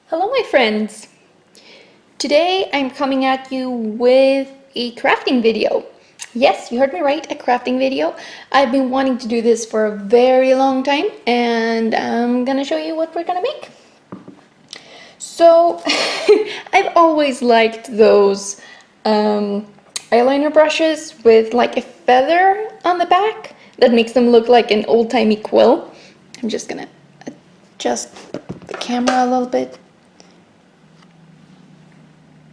Hello my friends! Today I'm coming at you with a crafting video. Yes, you heard me right, a crafting video. I've been wanting to do this for a very long time and I'm gonna show you what we're gonna make. So, I've always liked those eyeliner brushes with like a feather on the back that makes them look like an old-timey quill. I'm just gonna adjust the camera a little bit.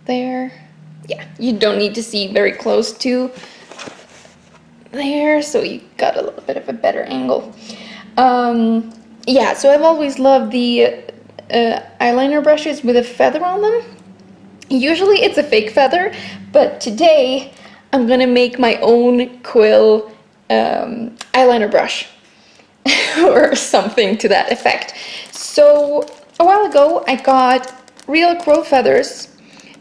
There. Yeah, you don't need to see very close to there, so you got a little bit of a better angle. Yeah, so I've always loved the eyeliner brushes with a feather on them. Usually it's a fake feather, but today I'm gonna make my own quill eyeliner brush or something to that effect. So a while ago I got real crow feathers.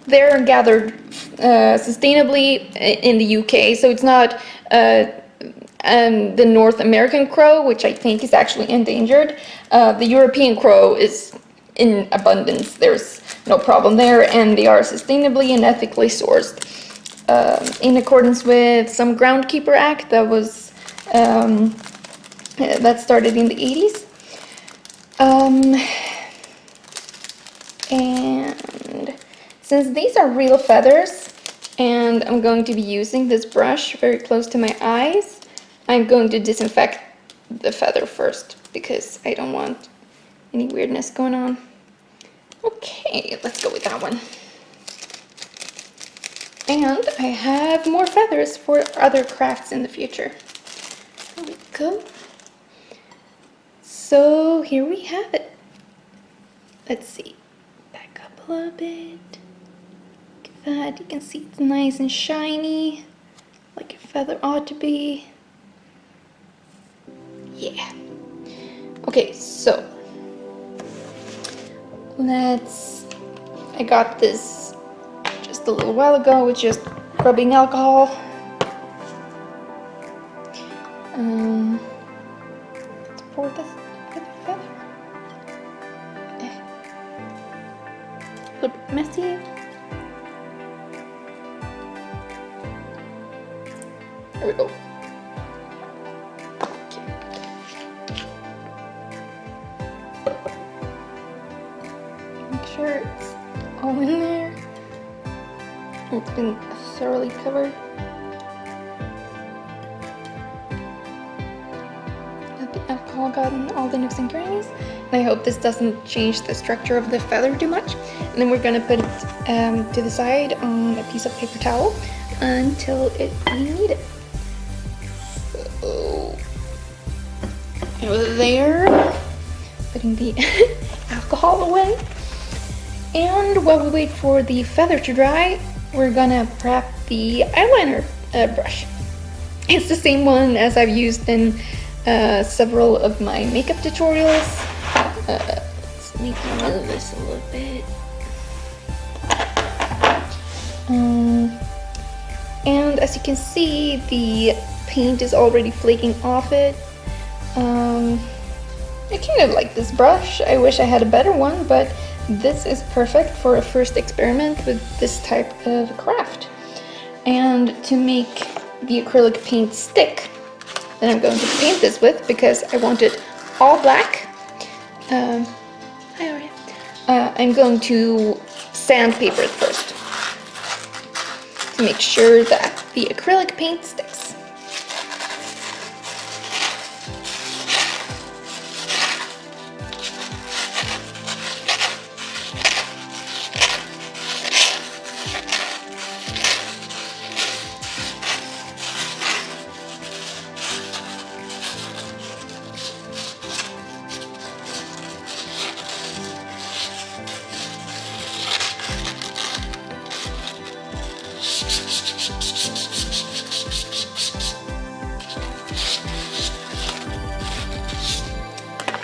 They're gathered sustainably in the UK, so it's not the North American crow, which I think is actually endangered. The European crow is in abundance. There's no problem there, and they are sustainably and ethically sourced in accordance with some Groundkeeper Act that was that started in the 80s. And since these are real feathers and I'm going to be using this brush very close to my eyes, I'm going to disinfect the feather first because I don't want any weirdness going on. Okay, let's go with that one. And I have more feathers for other crafts in the future. There we go. So here we have it. Let's see. Back up a little bit. That you can see it's nice and shiny like a feather ought to be. Yeah. Okay, so I got this just a little while ago with just rubbing alcohol. Let's pour this feather. A little bit messy. There we go. Okay. Make sure it's all in there. It's been thoroughly covered. Let the alcohol got in all the nooks and crannies. And I hope this doesn't change the structure of the feather too much. And then we're gonna put it to the side on a piece of paper towel until we need it. There, putting the alcohol away, and while we wait for the feather to dry, we're gonna prep the eyeliner brush. It's the same one as I've used in several of my makeup tutorials. Let's make me move this a little bit. And as you can see, the paint is already flaking off it. I kind of like this brush. I wish I had a better one, but this is perfect for a first experiment with this type of craft. And to make the acrylic paint stick that I'm going to paint this with, because I want it all black, hi Aria. I'm going to sandpaper it first to make sure that the acrylic paint sticks.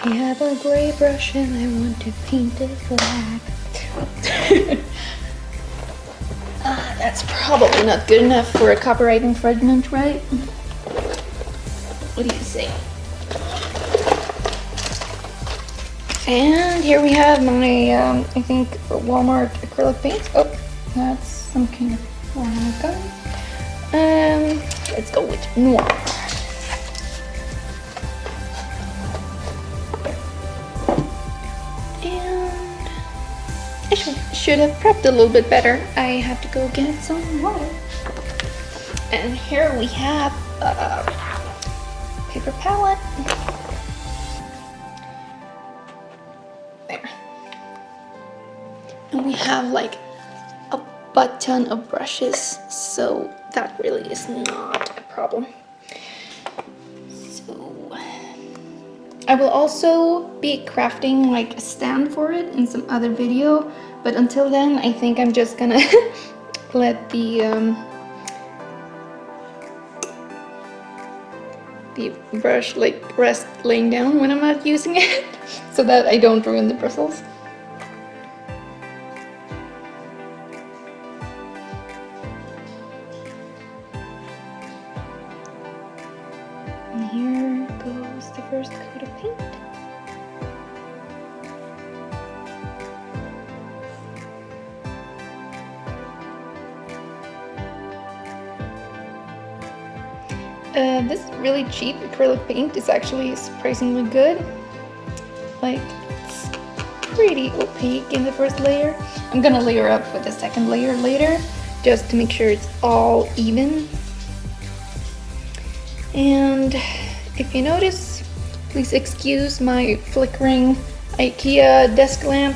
I have a gray brush and I want to paint it black. That's probably not good enough for a copyright infringement, right? What do you say? And here we have my, I think, Walmart acrylic paint. Oh, that's some kind of Walmart gun. Let's go with noir. And I should have prepped a little bit better. I have to go get some water. And here we have a paper palette. There. And we have like a butt ton of brushes, so that really is not a problem. So I will also be crafting like a stand for it in some other video, but until then I think I'm just gonna let the brush like rest laying down when I'm not using it so that I don't ruin the bristles. And here goes the first coat of paint. This really cheap acrylic paint is actually surprisingly good. Like, it's pretty opaque in the first layer. I'm gonna layer up with the second layer later, just to make sure it's all even. And if you notice, please excuse my flickering IKEA desk lamp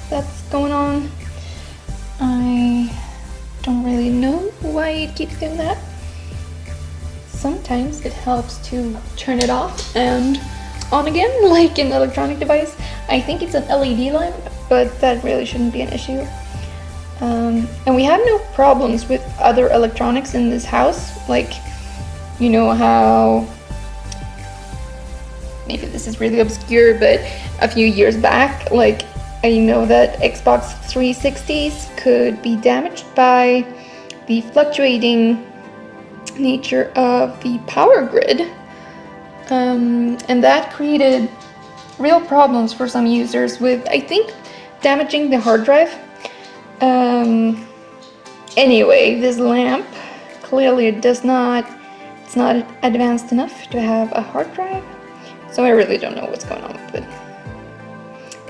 that's going on. I don't really know why it keeps doing that. Sometimes it helps to turn it off and on again, like an electronic device. I think it's an LED lamp, but that really shouldn't be an issue. And we have no problems with other electronics in this house. Like, you know how, maybe this is really obscure, but a few years back, like, I know that Xbox 360s could be damaged by the fluctuating nature of the power grid, and that created real problems for some users with, I think, damaging the hard drive. Anyway, this lamp clearly it's not advanced enough to have a hard drive, so I really don't know what's going on with it.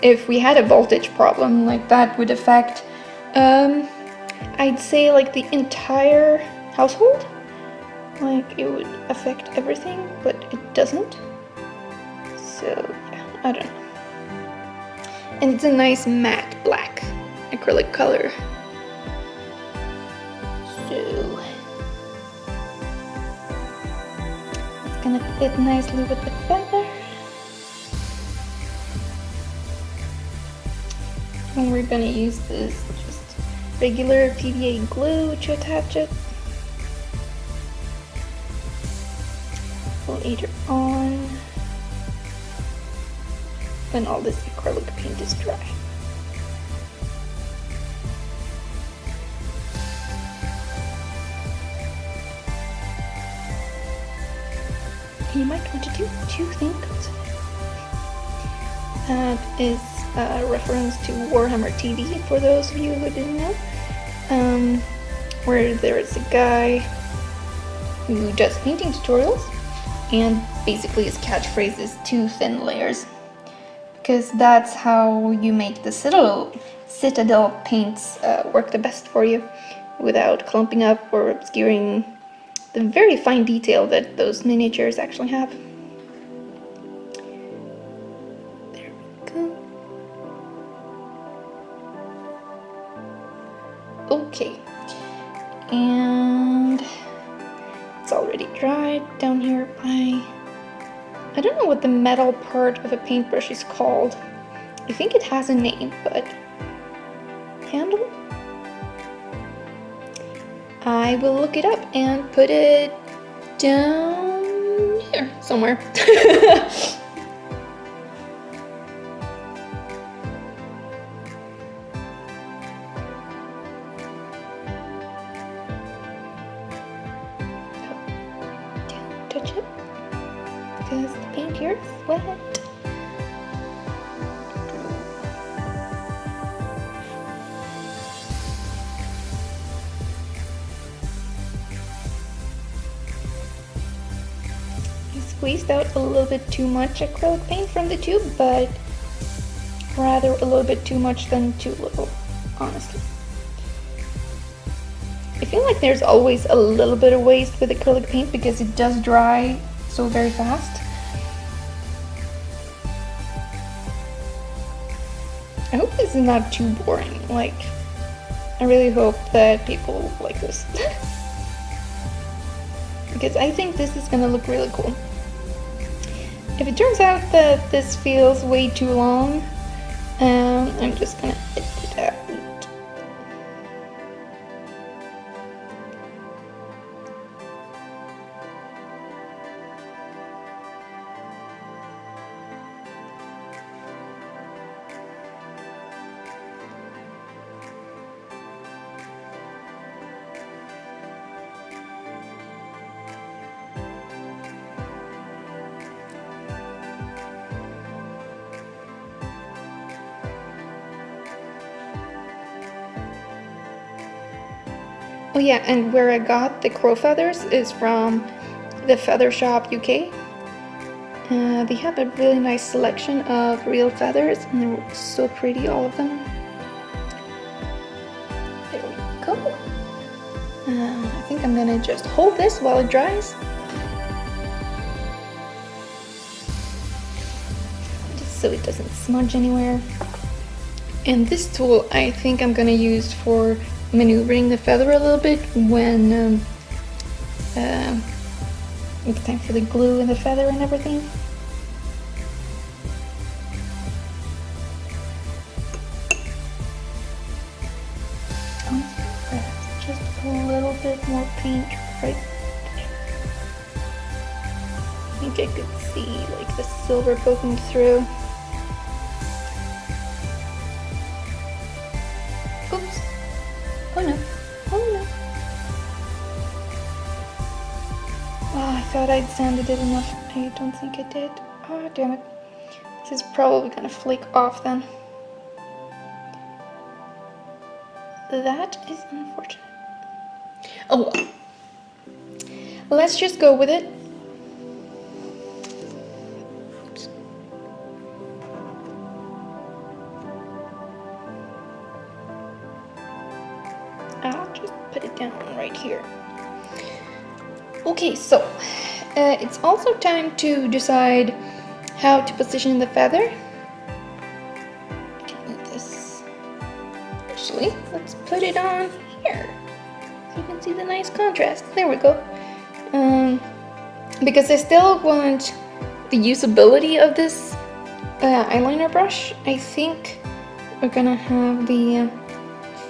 If we had a voltage problem, like, that would affect, I'd say, like, the entire household. Like, it would affect everything, but it doesn't. So yeah, I don't know. And it's a nice matte black acrylic color. So it's gonna fit nicely with the feather. And we're gonna use this just regular PVA glue to attach it. Later on, when all this acrylic paint is dry. You might want to do 2 thin coats of it. That is a reference to Warhammer TV, for those of you who didn't know, where there is a guy who does painting tutorials, and basically his catchphrase is 2 thin layers, because that's how you make the citadel paints work the best for you, without clumping up or obscuring the very fine detail that those miniatures actually have. There we go. Okay, and it's already dried down here by, I don't know what the metal part of a paintbrush is called. I think it has a name, but handle? I will look it up and put it down here somewhere. Touch it because the paint here is wet. squeezed out a little bit too much acrylic paint from the tube, but rather a little bit too much than too little, honestly. I feel like there's always a little bit of waste with acrylic paint because it does dry so very fast. I hope this is not too boring. Like, I really hope that people like this. Because I think this is gonna look really cool. If it turns out that this feels way too long, I'm just gonna edit it out. Oh yeah, and where I got the crow feathers is from the Feather Shop UK. They have a really nice selection of real feathers and they're so pretty, all of them. There we go. I think I'm gonna just hold this while it dries. Just so it doesn't smudge anywhere. And this tool I think I'm gonna use for maneuvering the feather a little bit when it's time for the glue and the feather and everything. Just a little bit more paint right there. I think I could see like the silver poking through. Oops. Oh no. Oh no. Oh, I thought I'd sanded it enough. I don't think I did. Oh, damn it. This is probably gonna flake off then. That is unfortunate. Oh well. Let's just go with it. Oops. I'll just put it down right here. Okay, so it's also time to decide how to position the feather. I can move this. Actually, let's put it on here so you can see the nice contrast. There we go. Because I still want the usability of this eyeliner brush, I think we're gonna have the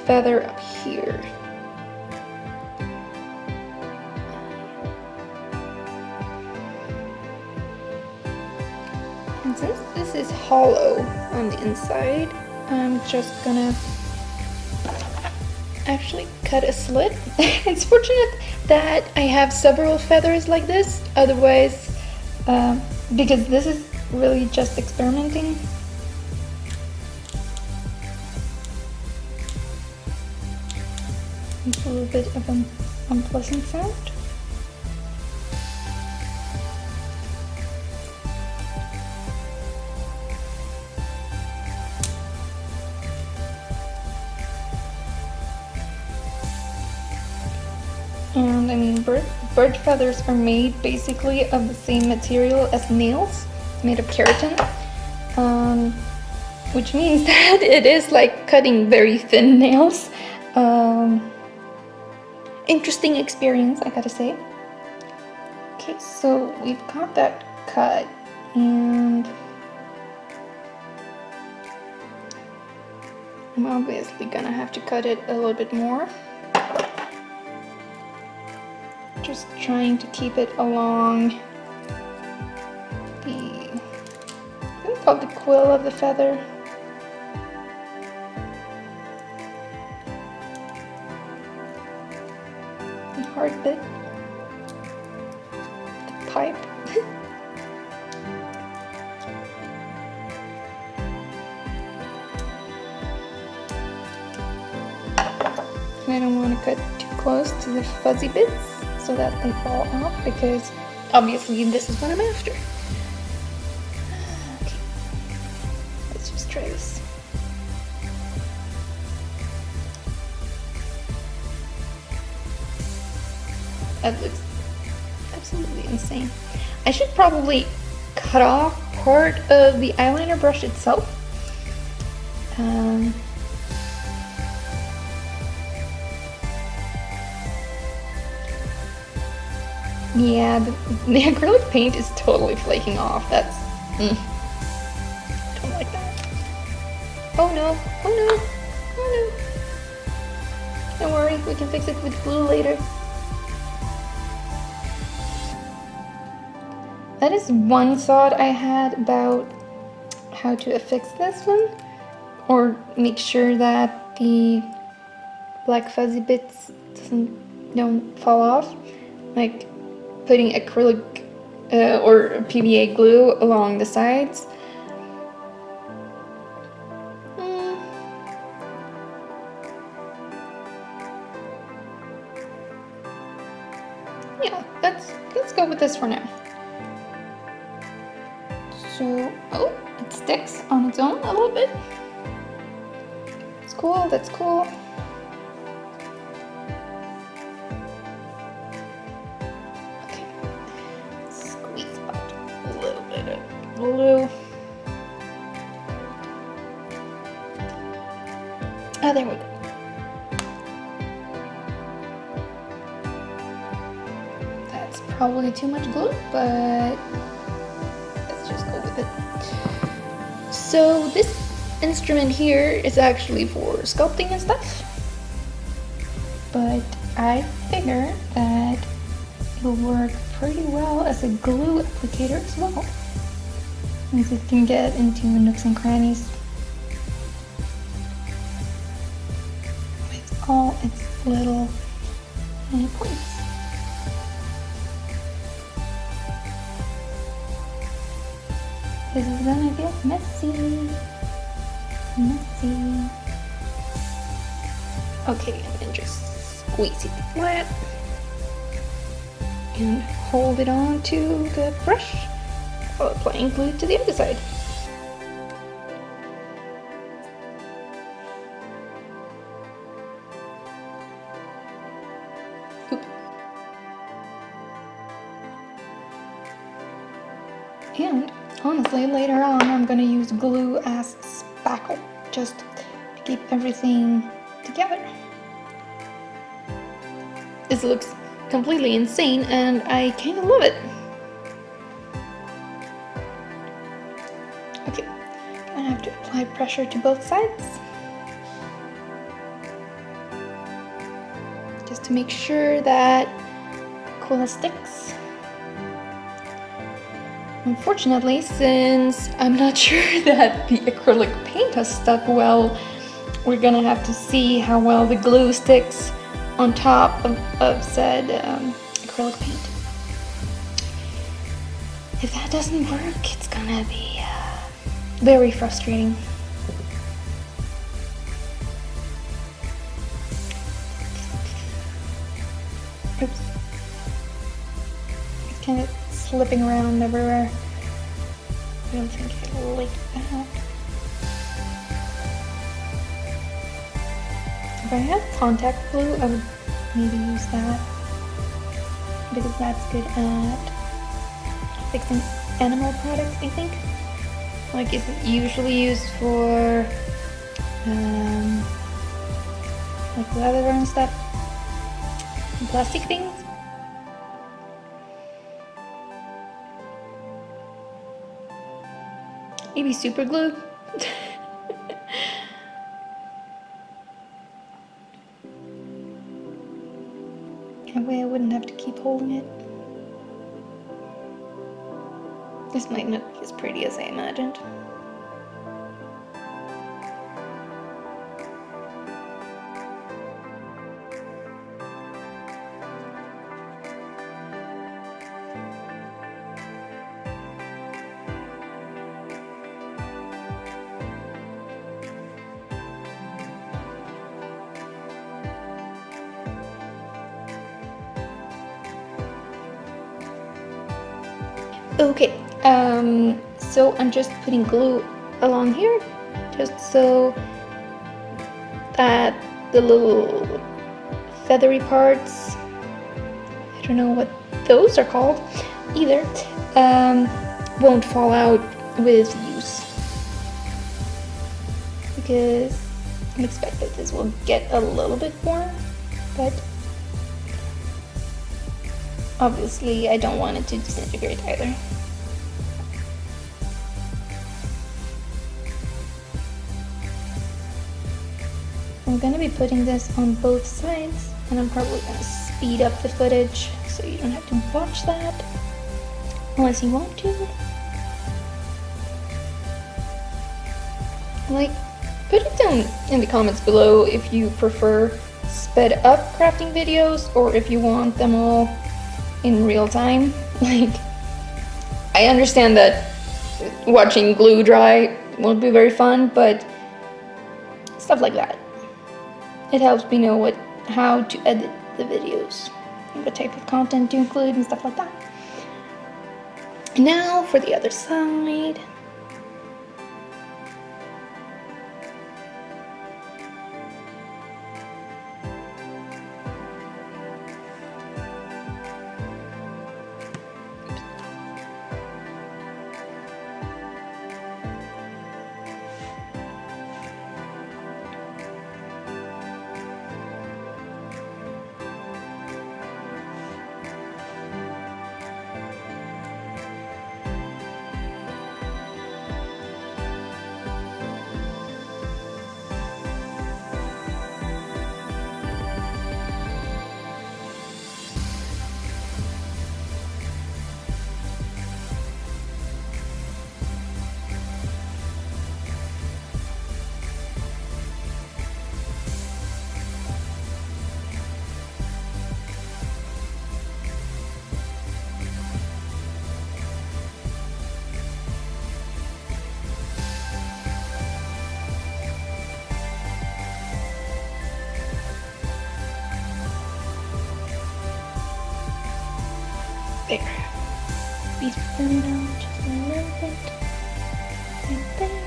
feather up here. And since this is hollow on the inside, I'm just gonna actually cut a slit. It's fortunate that I have several feathers like this, otherwise, because this is really just experimenting. It's a little bit of an unpleasant sound. And I mean, bird feathers are made basically of the same material as nails, made of keratin, which means that it is like cutting very thin nails. Interesting experience, I gotta say. Okay, so we've got that cut, and I'm obviously gonna have to cut it a little bit more. Just trying to keep it along the, I think it's called the quill of the feather. The hard bit. The pipe. And I don't want to cut too close to the fuzzy bits so that they fall off, because obviously this is what I'm after. Okay, let's just try this. That looks absolutely insane. I should probably cut off part of the eyeliner brush itself. Yeah, the acrylic paint is totally flaking off. That's... don't like that. Oh no, oh no, oh no. Don't worry, we can fix it with glue later. That is one thought I had about how to fix this one, or make sure that the black fuzzy bits don't fall off, like putting acrylic or PVA glue along the sides. Yeah, let's go with this for now. So, oh, it sticks on its own a little bit. It's cool, that's cool. Okay, squeeze out a little bit of glue. Oh, there we go. That's probably too much glue, but let's just go with it. So this instrument here is actually for sculpting and stuff, but I figure that it'll work pretty well as a glue applicator as well, since it can get into nooks and crannies with all its little points. This is gonna get messy. Messy. Okay, and then just squeeze it flat and hold it on to the brush while applying glue to the other side. Oop. And honestly, later on I'm gonna use glue as spackle, just to keep everything together. This looks completely insane and I kinda love it. Okay, gonna have to apply pressure to both sides, just to make sure that Quill sticks. Unfortunately, since I'm not sure that the acrylic paint has stuck well, we're gonna have to see how well the glue sticks on top of said acrylic paint. If that doesn't work, it's gonna be very frustrating. Oops. It's kind of slipping around everywhere. I don't think I like that. If I had contact glue, I would maybe use that, because that's good at fixing animal products, I think. Like, it's usually used for like leather and stuff, and plastic things. Maybe super glue. That way I wouldn't have to keep holding it. This might not be as pretty as I imagined. Okay, so I'm just putting glue along here, just so that the little feathery parts, I don't know what those are called either, won't fall out with use. Because I expect that this will get a little bit more, but obviously I don't want it to disintegrate either. I'm gonna be putting this on both sides, and I'm probably gonna speed up the footage so you don't have to watch that unless you want to. Like, put it down in the comments below if you prefer sped up crafting videos or if you want them all in real time. Like, I understand that watching glue dry won't be very fun, but stuff like that. It helps me know how to edit the videos, what type of content to include and stuff like that. Now for the other side. There. Be spreading out just a little bit. Right there.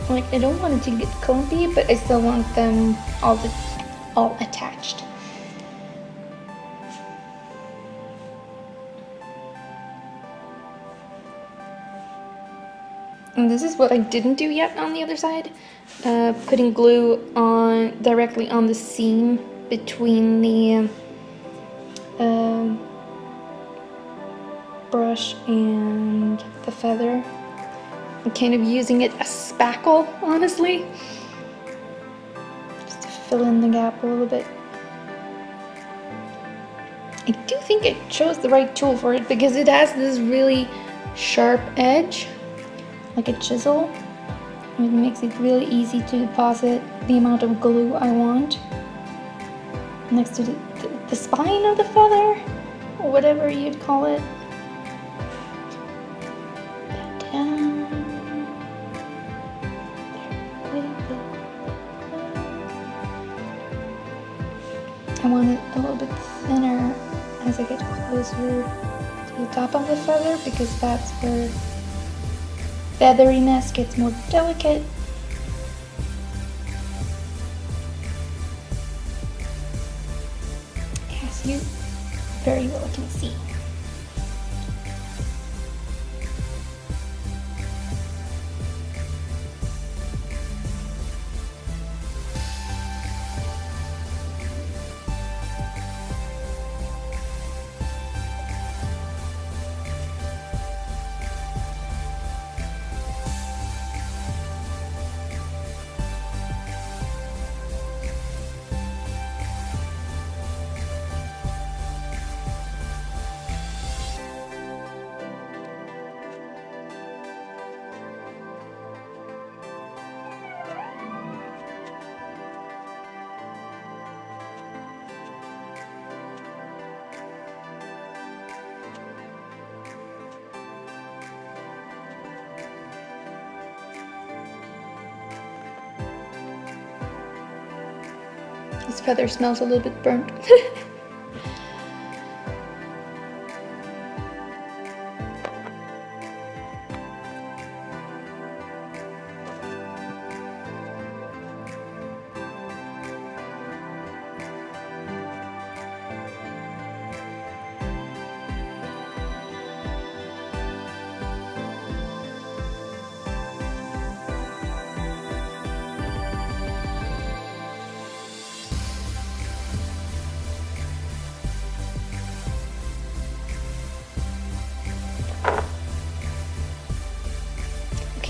Like, I don't want it to get clumpy, but I still want them all attached. And this is what I didn't do yet on the other side. Putting glue directly on the seam between the brush and the feather. I'm kind of using it as spackle, honestly, just to fill in the gap a little bit. I do think I chose the right tool for it because it has this really sharp edge, like a chisel. It makes it really easy to deposit the amount of glue I want next to the spine of the feather, or whatever you'd call it. I want it a little bit thinner as I get closer to the top of the feather because that's where featheriness gets more delicate. As you very well can see. This feather smells a little bit burnt.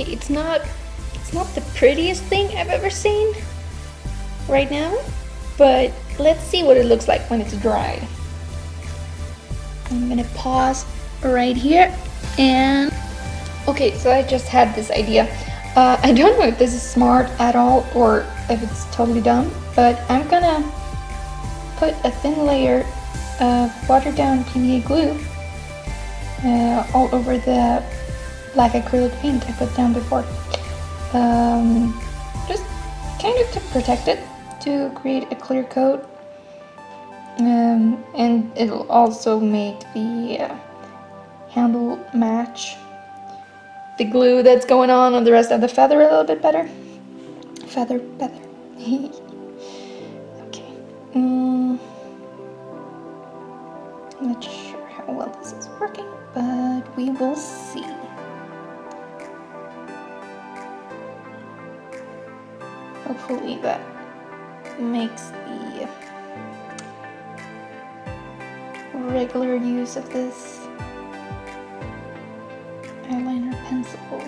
Okay, it's not the prettiest thing I've ever seen right now, but let's see what it looks like when it's dried. I'm gonna pause right here and okay, so I just had this idea. I don't know if this is smart at all or if it's totally dumb, but I'm gonna put a thin layer of watered down PVA glue all over the black acrylic paint I put down before. Just kind of to protect it, to create a clear coat. And it'll also make the handle match the glue that's going on the rest of the feather a little bit better. Feather. Okay. I'm not sure how well this is working, but we will see. Hopefully that makes the regular use of this eyeliner pencil or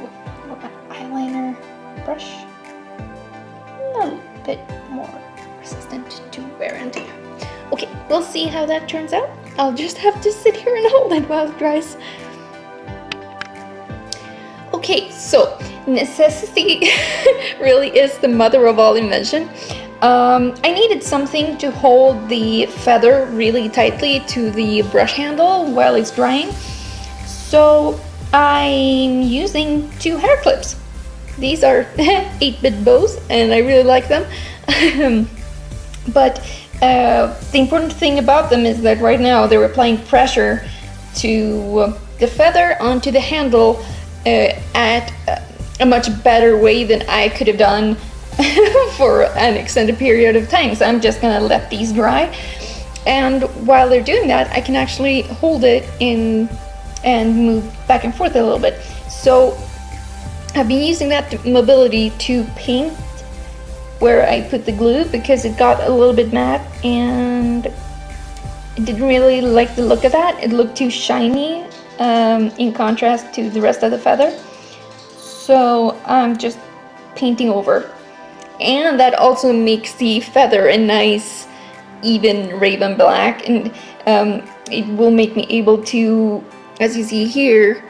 eyeliner brush a little bit more resistant to wear and tear. Okay, we'll see how that turns out. I'll just have to sit here and hold it while it dries. Okay, so necessity really is the mother of all invention. I needed something to hold the feather really tightly to the brush handle while it's drying. So I'm using 2 hair clips. These are 8-bit bows and I really like them. But the important thing about them is that right now they're applying pressure to the feather onto the handle at a much better way than I could have done for an extended period of time. So I'm just gonna let these dry, and while they're doing that I can actually hold it in and move back and forth a little bit. So I've been using that mobility to paint where I put the glue because it got a little bit matte and I didn't really like the look of that. It looked too shiny in contrast to the rest of the feather. So I'm just painting over. And that also makes the feather a nice even raven black, and it will make me able to, as you see here,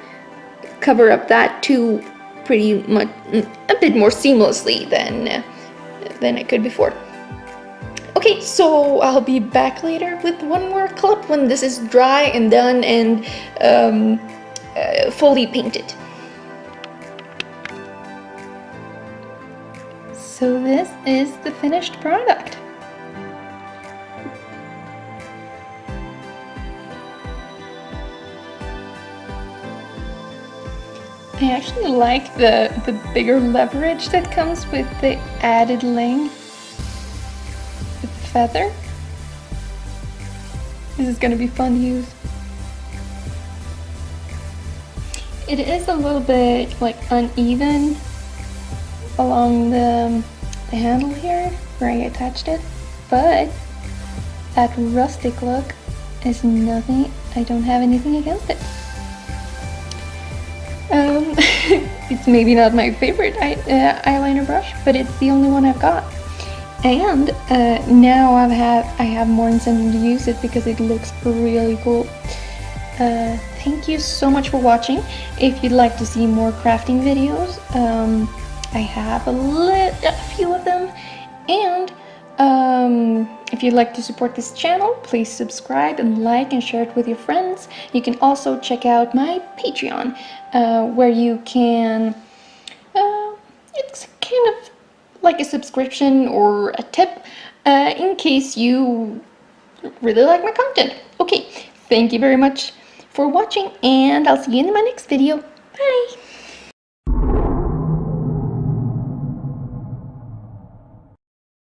cover up that too pretty much a bit more seamlessly than I could before. Okay, so I'll be back later with one more clip when this is dry and done and fully painted. So this is the finished product. I actually like the bigger leverage that comes with the added length of feather. This is going to be fun to use. It is a little bit like uneven along the handle here where I attached it, but that rustic look is nothing. I don't have anything against it. It's maybe not my favorite eyeliner brush, but it's the only one I've got. And now I have more incentive to use it because it looks really cool. Thank you so much for watching. If you'd like to see more crafting videos, I have a few of them. And if you'd like to support this channel, please subscribe and like and share it with your friends. You can also check out my Patreon, where you can, it's kind of like a subscription or a tip in case you really like my content. Okay, thank you very much for watching, and I'll see you in my next video. Bye!